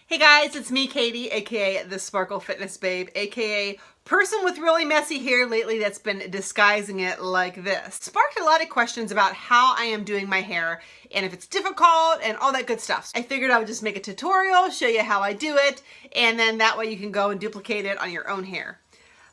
Hey guys, it's me, Katie, aka the Sparkle Fitness Babe, aka person with really messy hair lately that's been disguising it like this. Sparked a lot of questions about how I am doing my hair and if it's difficult and all that good stuff. I figured I would just make a tutorial, show you how I do it, and then that way you can go and duplicate it on your own hair.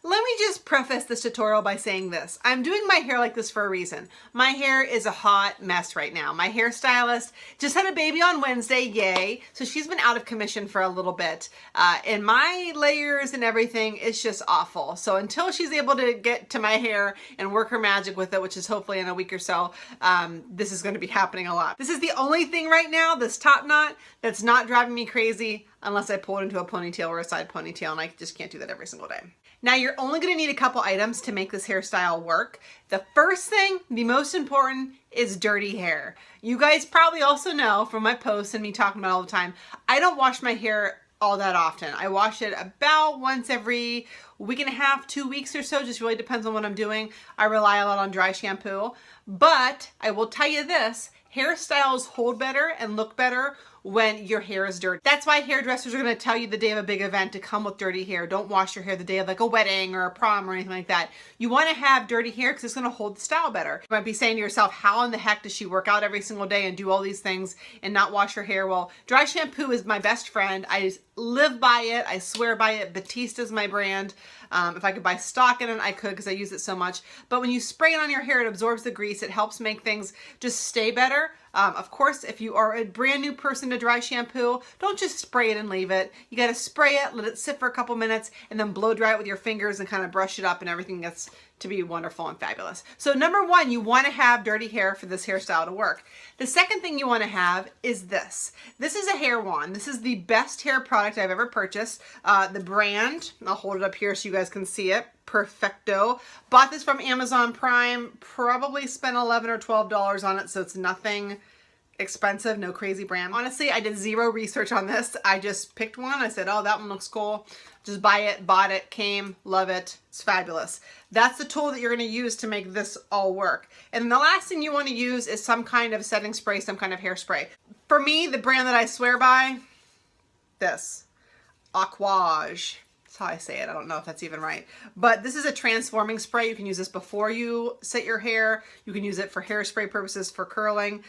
Let me just preface this tutorial by saying this. I'm doing my hair like this for a reason. My hair is a hot mess right now. My hairstylist just had a baby on Wednesday, yay. So she's been out of commission for a little bit. And my layers and everything is just awful. So until she's able to get to my hair and work her magic with it, which is hopefully in a week or so, this is going to be happening a lot. This is the only thing right now, this top knot, that's not driving me crazy unless I pull it into a ponytail or a side ponytail, and I just can't do that every single day. Now you're only going to need a couple items to make this hairstyle work. The first thing, the most important, is dirty hair. You guys probably also know from my posts and me talking about it all the time, I don't wash my hair all that often. I wash it about once every week and a half, 2 weeks or so, just really depends on what I'm doing. I rely a lot on dry shampoo, but I will tell you this, hairstyles hold better and look better when your hair is dirty. That's why hairdressers are going to tell you the day of a big event to come with dirty hair. Don't wash your hair the day of like a wedding or a prom or anything like that. You want to have dirty hair because it's going to hold the style better. You might be saying to yourself, how in the heck does she work out every single day and do all these things and not wash her hair? Well, dry shampoo is my best friend. I just live by it. I swear by it. Batiste is my brand. If I could buy stock in it, I could because I use it so much. But when you spray it on your hair, it absorbs the grease. It helps make things just stay better. Of course, if you are a brand new person to dry shampoo, don't just spray it and leave it. You got to spray it, let it sit for a couple minutes, and then blow dry it with your fingers and kind of brush it up, and everything gets to be wonderful and fabulous. So number one, you want to have dirty hair for this hairstyle to work. The second thing you want to have is this. This is a hair wand. This is the best hair product I've ever purchased. The brand, I'll hold it up here so you guys can see it. Perfecto. Bought this from Amazon Prime. Probably spent $11 or $12 on it, so it's nothing expensive, no crazy brand. Honestly, I did zero research on this. I just picked one. I said, oh, that one looks cool. Just buy it, bought it, came, love it. It's fabulous. That's the tool that you're going to use to make this all work. And the last thing you want to use is some kind of setting spray, some kind of hairspray. For me, the brand that I swear by, this, Aquage. That's how I say it. I don't know if that's even right. But this is a transforming spray. You can use this before you set your hair. You can use it for hairspray purposes, for curling.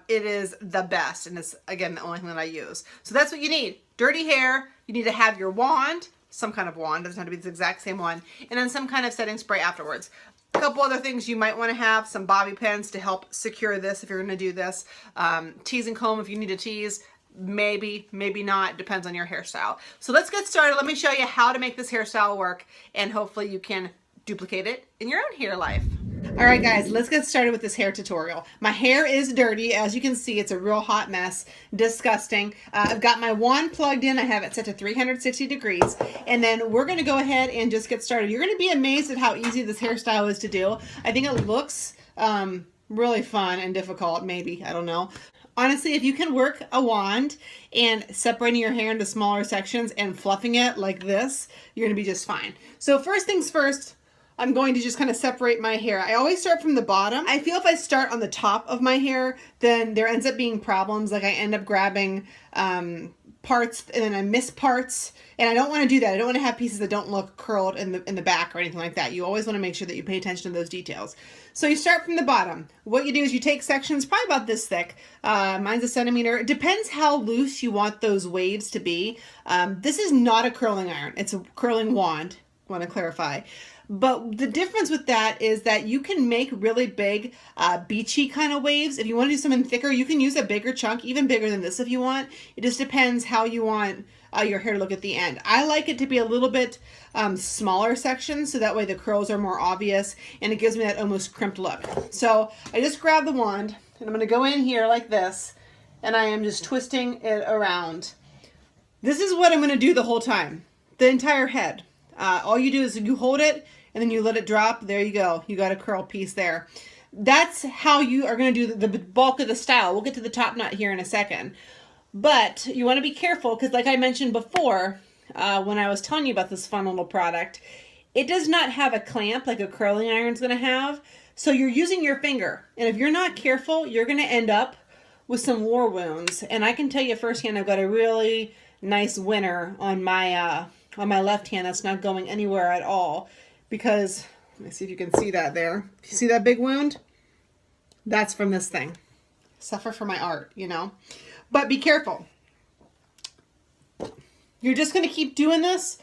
It is the best. And it's, again, the only thing that I use. So that's what you need. Dirty hair. You need to have your wand, some kind of wand. Doesn't have to be the exact same one. And then some kind of setting spray afterwards. A couple other things you might want to have, some bobby pins to help secure this if you're going to do this. Tease and comb if you need to tease. Maybe, maybe not, depends on your hairstyle. So let's get started. Let me show you how to make this hairstyle work, and hopefully you can duplicate it in your own hair life. All right, guys, let's get started with this hair tutorial. My hair is dirty. As you can see, it's a real hot mess. Disgusting. I've got my wand plugged in. I have it set to 360 degrees. And then we're going to go ahead and just get started. You're going to be amazed at how easy this hairstyle is to do. I think it looks really fun and difficult, maybe. I don't know. Honestly, if you can work a wand and separating your hair into smaller sections and fluffing it like this, you're going to be just fine. So first things first, I'm going to just kind of separate my hair. I always start from the bottom. I feel if I start on the top of my hair, then there ends up being problems. Like I end up grabbing parts and then I miss parts. And I don't want to do that. I don't want to have pieces that don't look curled in the back or anything like that. You always want to make sure that you pay attention to those details. So you start from the bottom. What you do is you take sections probably about this thick. Mine's a centimeter. It depends how loose you want those waves to be. This is not a curling iron. It's a curling wand. I want to clarify. But the difference with that is that you can make really big, beachy kind of waves. If you want to do something thicker, you can use a bigger chunk, even bigger than this if you want. It just depends how you want your hair to look at the end. I like it to be a little bit smaller sections, so that way the curls are more obvious and it gives me that almost crimped look. So I just grab the wand and I'm going to go in here like this, and I am just twisting it around. This is what I'm going to do the whole time, the entire head. All you do is you hold it and then you let it drop. There you go. You got a curl piece there. That's how you are going to do the bulk of the style. We'll get to the top knot here in a second. But you want to be careful because, like I mentioned before, when I was telling you about this fun little product, it does not have a clamp like a curling iron is going to have. So you're using your finger. And if you're not careful, you're going to end up with some war wounds. And I can tell you firsthand, I've got a really nice winner on my left hand that's not going anywhere at all, because let me see if you can see that there. You see that big wound? That's from this thing. Suffer for my art, you know. But be careful. You're just going to keep doing this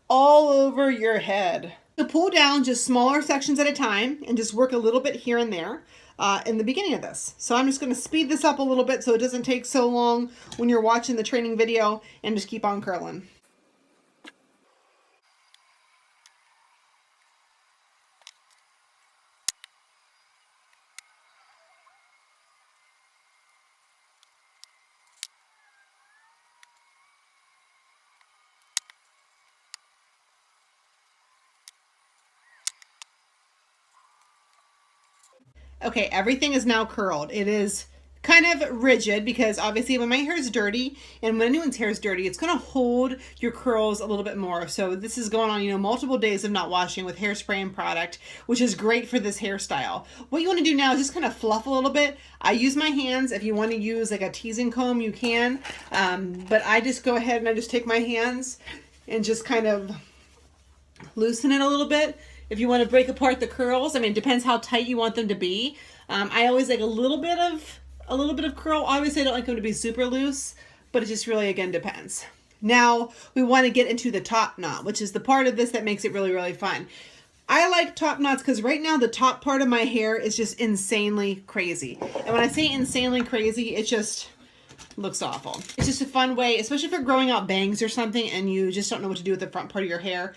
all over your head. So pull down just smaller sections at a time and just work a little bit here and there in the beginning of this. So I'm just going to speed this up a little bit so it doesn't take so long when you're watching the training video, and just keep on curling. Okay, everything is now curled. It is kind of rigid because obviously when my hair is dirty, and when anyone's hair is dirty, it's going to hold your curls a little bit more. So this is going on, you know, multiple days of not washing with hairspray and product, which is great for this hairstyle. What you want to do now is just kind of fluff a little bit. I use my hands. If you want to use like a teasing comb, you can. But I just go ahead and I just take my hands and just kind of loosen it a little bit. If you want to break apart the curls, I mean, it depends how tight you want them to be. I always like a little bit of curl. Obviously, I don't like them to be super loose, but it just really, again, depends. Now, we want to get into the top knot, which is the part of this that makes it really, really fun. I like top knots because right now the top part of my hair is just insanely crazy. And when I say insanely crazy, it just looks awful. It's just a fun way, especially if you're growing out bangs or something and you just don't know what to do with the front part of your hair.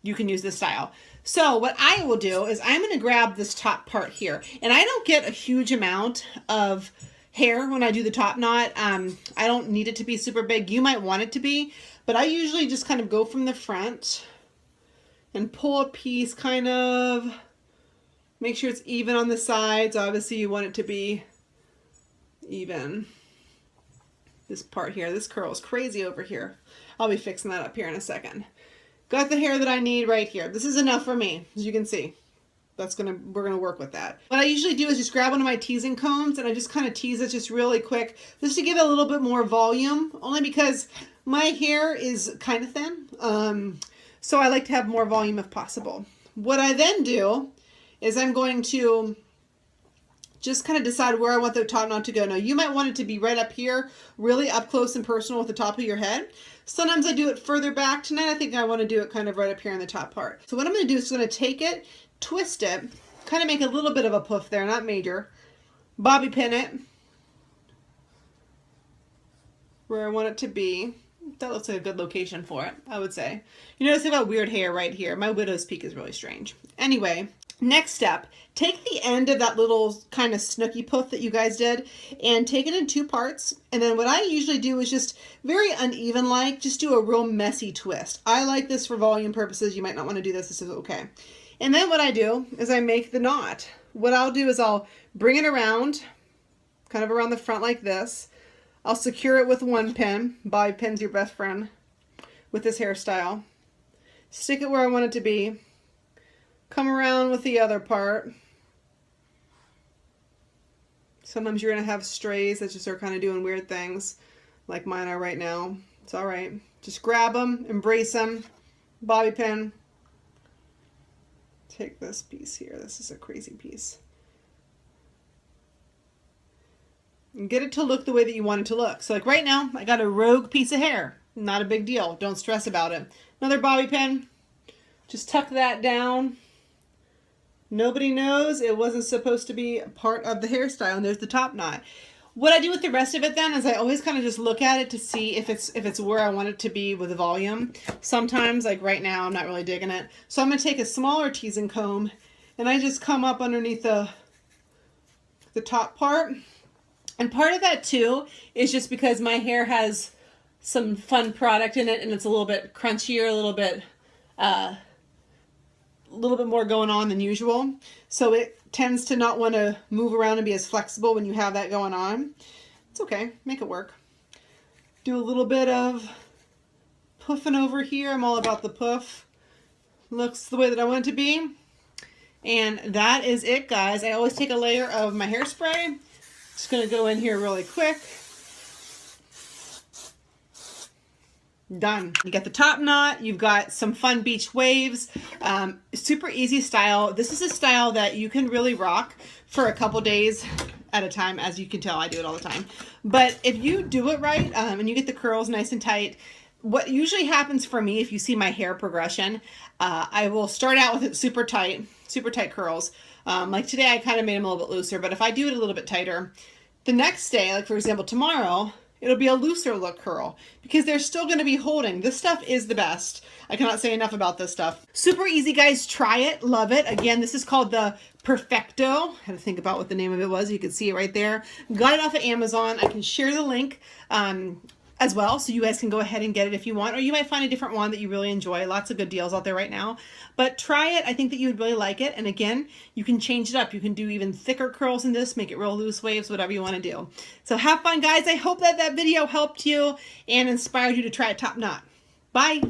You can use this style. So what I will do is I'm going to grab this top part here, and I don't get a huge amount of hair when I do the top knot. I don't need it to be super big. You might want it to be, but I usually just kind of go from the front and pull a piece, kind of make sure it's even on the sides. Obviously you want it to be even. This part here, this curl is crazy over here. I'll be fixing that up here in a second. Got the hair that I need right here. This is enough for me, as you can see. We're gonna work with that. What I usually do is just grab one of my teasing combs and I just kind of tease it just really quick, just to give it a little bit more volume, only because my hair is kind of thin. So I like to have more volume if possible. What I then do is I'm going to just kind of decide where I want the top knot to go. Now, you might want it to be right up here, really up close and personal with the top of your head. Sometimes I do it further back. Tonight, I think I want to do it kind of right up here in the top part. So what I'm going to do is I'm going to take it, twist it, kind of make a little bit of a puff there, not major. Bobby pin it where I want it to be. That looks like a good location for it, I would say. You notice I have weird hair right here. My widow's peak is really strange. Anyway, next step, take the end of that little kind of snooky puff that you guys did and take it in two parts. And then what I usually do is just very uneven like, just do a real messy twist. I like this for volume purposes. You might not want to do this. This is okay. And then what I do is I make the knot. What I'll do is I'll bring it around, kind of around the front like this. I'll secure it with one pin. Bobby pin's your best friend with this hairstyle. Stick it where I want it to be. Come around with the other part. Sometimes you're going to have strays that just are kind of doing weird things, like mine are right now. It's all right. Just grab them, embrace them, bobby pin. Take this piece here. This is a crazy piece. And get it to look the way that you want it to look. So like right now, I got a rogue piece of hair. Not a big deal. Don't stress about it. Another bobby pin. Just tuck that down. Nobody knows it wasn't supposed to be part of the hairstyle. And there's the top knot. What I do with the rest of it then is I always kind of just look at it to see if it's where I want it to be with the volume. Sometimes, like right now, I'm not really digging it. So I'm going to take a smaller teasing comb and I just come up underneath the top part. And part of that too is just because my hair has some fun product in it and it's a little bit crunchier, a little bit more going on than usual. So it tends to not want to move around and be as flexible when you have that going on. It's okay, make it work. Do a little bit of puffing over here. I'm all about the puff. Looks the way that I want it to be. And that is it, guys. I always take a layer of my hairspray. Just going to go in here really quick. Done. You got the top knot, you've got some fun beach waves, super easy style. This is a style that you can really rock for a couple days at a time. As you can tell, I do it all the time. But if you do it right, and you get the curls nice and tight, what usually happens for me, if you see my hair progression, I will start out with it super tight curls. Like today I kind of made them a little bit looser, but if I do it a little bit tighter, the next day, like for example tomorrow, it'll be a looser look curl because they're still going to be holding. This stuff is the best. I cannot say enough about this stuff. Super easy, guys. Try it. Love it. Again, this is called the Perfecto. I had to think about what the name of it was. You can see it right there. Got it off of Amazon. I can share the link as well, so you guys can go ahead and get it if you want, or you might find a different one that you really enjoy. Lots of good deals out there right now, but try it. I think that you would really like it. And again, you can change it up. You can do even thicker curls in this, make it real loose waves, whatever you want to do. So have fun, guys. I hope that that video helped you and inspired you to try a top knot. Bye.